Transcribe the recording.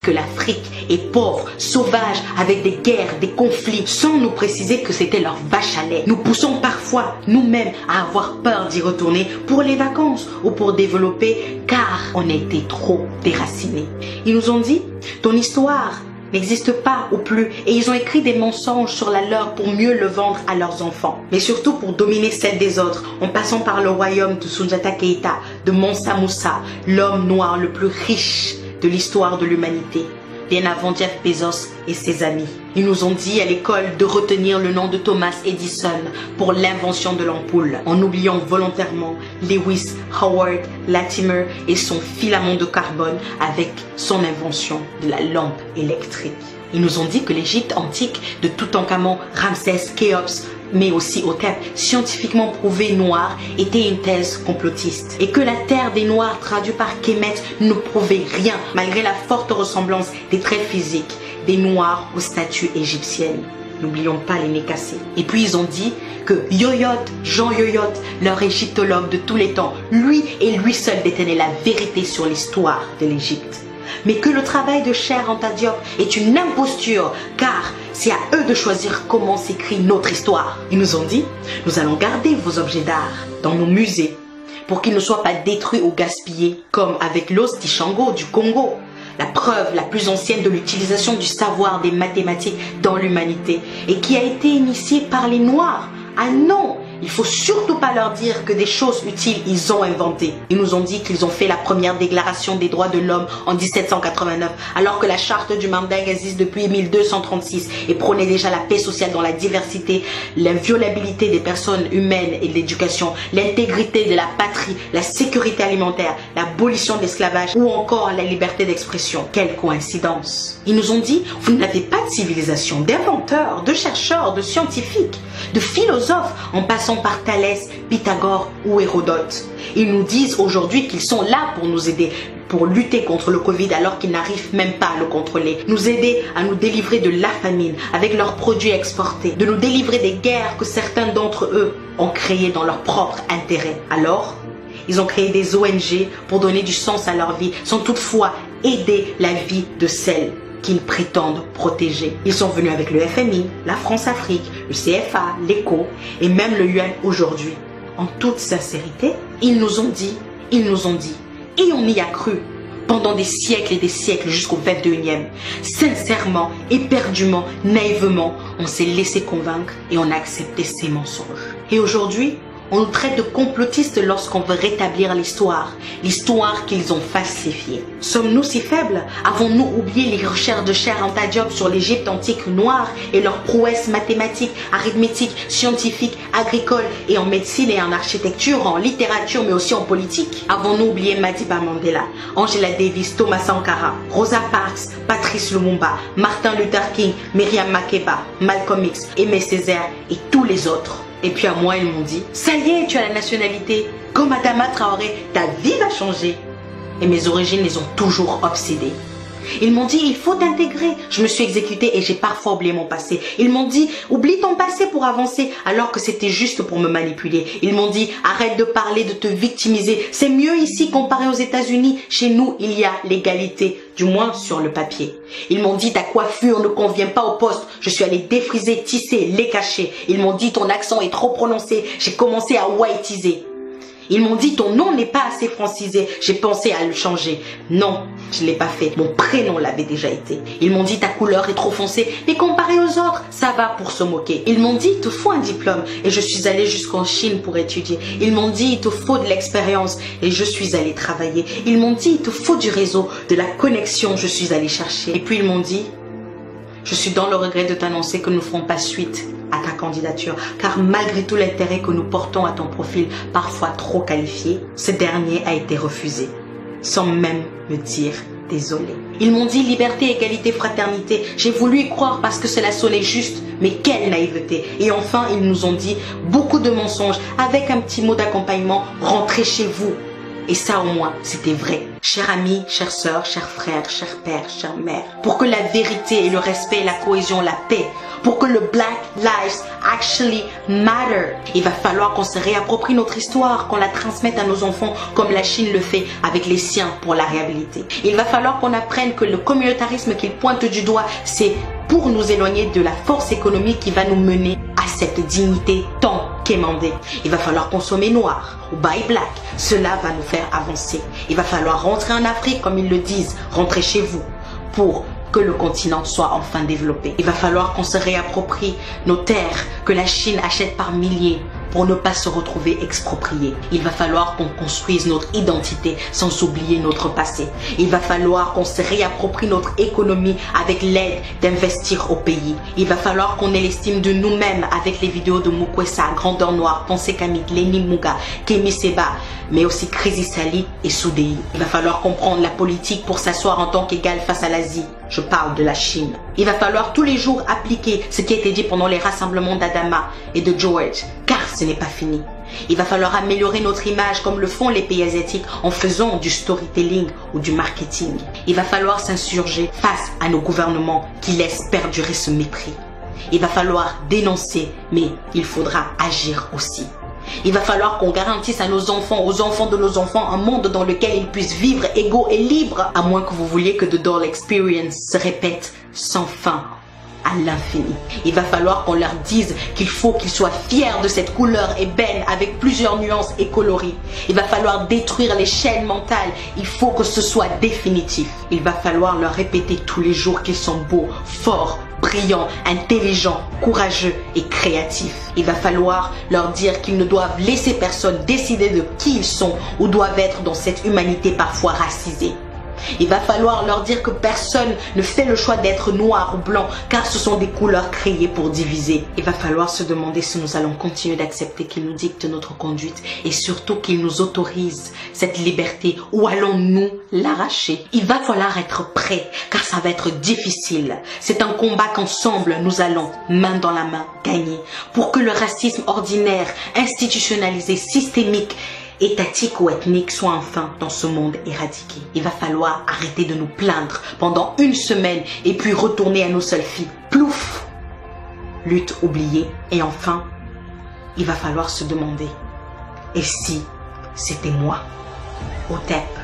que l'Afrique est pauvre, sauvage, avec des guerres, des conflits, sans nous préciser que c'était leur vache à lait. Nous poussons parfois nous-mêmes à avoir peur d'y retourner pour les vacances ou pour développer, car on a été trop déracinés. Ils nous ont dit, ton histoire n'existe pas ou plus, et ils ont écrit des mensonges sur la leur pour mieux le vendre à leurs enfants, mais surtout pour dominer celle des autres, en passant par le royaume de Soundiata Keïta, de Mansa Moussa, l'homme noir le plus riche de l'histoire de l'humanité, bien avant Jeff Bezos et ses amis. Ils nous ont dit à l'école de retenir le nom de Thomas Edison pour l'invention de l'ampoule, en oubliant volontairement Lewis Howard Latimer et son filament de carbone avec son invention de la lampe électrique. Ils nous ont dit que l'Égypte antique de Toutankhamon, Ramsès, Khéops, mais aussi Hotep, scientifiquement prouvé noir, était une thèse complotiste. Et que la terre des Noirs, traduit par Kemet, ne prouvait rien, malgré la forte ressemblance des traits physiques des Noirs aux statues égyptiennes. N'oublions pas les nez cassés. Et puis ils ont dit que Yoyot, Jean Yoyot, leur égyptologue de tous les temps, lui et lui seul détenait la vérité sur l'histoire de l'Égypte. Mais que le travail de Cheikh Anta Diop est une imposture, car c'est à eux de choisir comment s'écrit notre histoire. Ils nous ont dit, nous allons garder vos objets d'art dans nos musées pour qu'ils ne soient pas détruits ou gaspillés, comme avec l'os d'Ishango du Congo, la preuve la plus ancienne de l'utilisation du savoir des mathématiques dans l'humanité et qui a été initiée par les Noirs. Ah non! Il faut surtout pas leur dire que des choses utiles ils ont inventées. Ils nous ont dit qu'ils ont fait la première déclaration des droits de l'homme en 1789, alors que la charte du Mandingue existe depuis 1236 et prônait déjà la paix sociale dans la diversité, l'inviolabilité des personnes humaines et de l'éducation, l'intégrité de la patrie, la sécurité alimentaire, l'abolition de l'esclavage ou encore la liberté d'expression. Quelle coïncidence! Ils nous ont dit, vous n'avez pas de civilisation, d'inventeurs, de chercheurs, de scientifiques, de philosophes, en passant par Thalès, Pythagore ou Hérodote. Ils nous disent aujourd'hui qu'ils sont là pour nous aider, pour lutter contre le Covid alors qu'ils n'arrivent même pas à le contrôler. Nous aider à nous délivrer de la famine avec leurs produits exportés, de nous délivrer des guerres que certains d'entre eux ont créées dans leur propre intérêt. Alors, ils ont créé des ONG pour donner du sens à leur vie, sans toutefois aider la vie de celles qu'ils prétendent protéger. Ils sont venus avec le FMI, la France-Afrique, le CFA, l'ECO et même le UN aujourd'hui. En toute sincérité, ils nous ont dit, et on y a cru pendant des siècles et des siècles jusqu'au 21e. Sincèrement, éperdument, naïvement, on s'est laissé convaincre et on a accepté ces mensonges. Et aujourd'hui, on nous traite de complotistes lorsqu'on veut rétablir l'histoire qu'ils ont falsifiée. Sommes-nous si faibles? Avons-nous oublié les recherches de Cheikh Anta Diop sur l'Égypte antique noire et leurs prouesses mathématiques, arithmétiques, scientifiques, agricoles et en médecine et en architecture, en littérature mais aussi en politique? Avons-nous oublié Madiba Mandela, Angela Davis, Thomas Sankara, Rosa Parks, Patrice Lumumba, Martin Luther King, Myriam Makeba, Malcolm X, Aimé Césaire et tous les autres? Et puis à moi, ils m'ont dit, ça y est, tu as la nationalité. Comme Adama Traoré, ta vie va changer. Et mes origines les ont toujours obsédées. Ils m'ont dit, il faut t'intégrer. Je me suis exécutée et j'ai parfois oublié mon passé. Ils m'ont dit, oublie ton passé pour avancer, alors que c'était juste pour me manipuler. Ils m'ont dit, arrête de parler, de te victimiser. C'est mieux ici comparé aux États-Unis. Chez nous, il y a l'égalité, du moins sur le papier. Ils m'ont dit, ta coiffure ne convient pas au poste. Je suis allée défriser, tisser, les cacher. Ils m'ont dit, ton accent est trop prononcé. J'ai commencé à whiteiser. Ils m'ont dit, ton nom n'est pas assez francisé. J'ai pensé à le changer. Non, je ne l'ai pas fait. Mon prénom l'avait déjà été. Ils m'ont dit, ta couleur est trop foncée. Mais comparé aux autres, ça va pour se moquer. Ils m'ont dit, il te faut un diplôme. Et je suis allée jusqu'en Chine pour étudier. Ils m'ont dit, il te faut de l'expérience. Et je suis allée travailler. Ils m'ont dit, il te faut du réseau, de la connexion. Je suis allée chercher. Et puis ils m'ont dit, je suis dans le regret de t'annoncer que nous ne ferons pas suite à ta candidature, car malgré tout l'intérêt que nous portons à ton profil, parfois trop qualifié, ce dernier a été refusé, sans même me dire désolé. Ils m'ont dit liberté, égalité, fraternité. J'ai voulu y croire parce que cela sonnait juste, mais quelle naïveté. Et enfin, ils nous ont dit beaucoup de mensonges, avec un petit mot d'accompagnement, rentrez chez vous. Et ça au moins, c'était vrai. Chers amis, chères sœurs, chers frères, chers pères, chères mères, pour que la vérité et le respect, la cohésion, la paix, pour que le Black Lives actually matter, il va falloir qu'on se réapproprie notre histoire, qu'on la transmette à nos enfants comme la Chine le fait avec les siens pour la réhabiliter. Il va falloir qu'on apprenne que le communautarisme qu'il pointe du doigt, c'est pour nous éloigner de la force économique qui va nous mener à cette dignité tant quémandée. Il va falloir consommer noir ou buy black. Cela va nous faire avancer. Il va falloir rentrer en Afrique, comme ils le disent, rentrer chez vous, pour que le continent soit enfin développé. Il va falloir qu'on se réapproprie nos terres que la Chine achète par milliers pour ne pas se retrouver expropriés. Il va falloir qu'on construise notre identité sans oublier notre passé. Il va falloir qu'on se réapproprie notre économie avec l'aide d'investir au pays. Il va falloir qu'on ait l'estime de nous-mêmes avec les vidéos de Mukwesa, Grandeur Noire, Pensée Kamit, Lenny Muga, Kemi Seba, mais aussi Crazy Sally et Soudei. Il va falloir comprendre la politique pour s'asseoir en tant qu'égal face à l'Asie. Je parle de la Chine. Il va falloir tous les jours appliquer ce qui a été dit pendant les rassemblements d'Adama et de George, car ce n'est pas fini. Il va falloir améliorer notre image comme le font les pays asiatiques en faisant du storytelling ou du marketing. Il va falloir s'insurger face à nos gouvernements qui laissent perdurer ce mépris. Il va falloir dénoncer, mais il faudra agir aussi. Il va falloir qu'on garantisse à nos enfants, aux enfants de nos enfants, un monde dans lequel ils puissent vivre égaux et libres, à moins que vous vouliez que The Doll Experience se répète sans fin à l'infini. Il va falloir qu'on leur dise qu'il faut qu'ils soient fiers de cette couleur ébène avec plusieurs nuances et coloris. Il va falloir détruire les chaînes mentales. Il faut que ce soit définitif. Il va falloir leur répéter tous les jours qu'ils sont beaux, forts, brillants, intelligents, courageux et créatifs. Il va falloir leur dire qu'ils ne doivent laisser personne décider de qui ils sont ou doivent être dans cette humanité parfois racisée. Il va falloir leur dire que personne ne fait le choix d'être noir ou blanc car ce sont des couleurs créées pour diviser. Il va falloir se demander si nous allons continuer d'accepter qu'ils nous dictent notre conduite et surtout qu'ils nous autorisent cette liberté ou allons-nous l'arracher. Il va falloir être prêt car ça va être difficile. C'est un combat qu'ensemble nous allons, main dans la main, gagner pour que le racisme ordinaire, institutionnalisé, systémique, étatique ou ethnique soit enfin dans ce monde éradiqué. Il va falloir arrêter de nous plaindre pendant une semaine et puis retourner à nos seules filles. Plouf! Lutte oubliée. Et enfin, il va falloir se demander, et si c'était moi? Au TEP.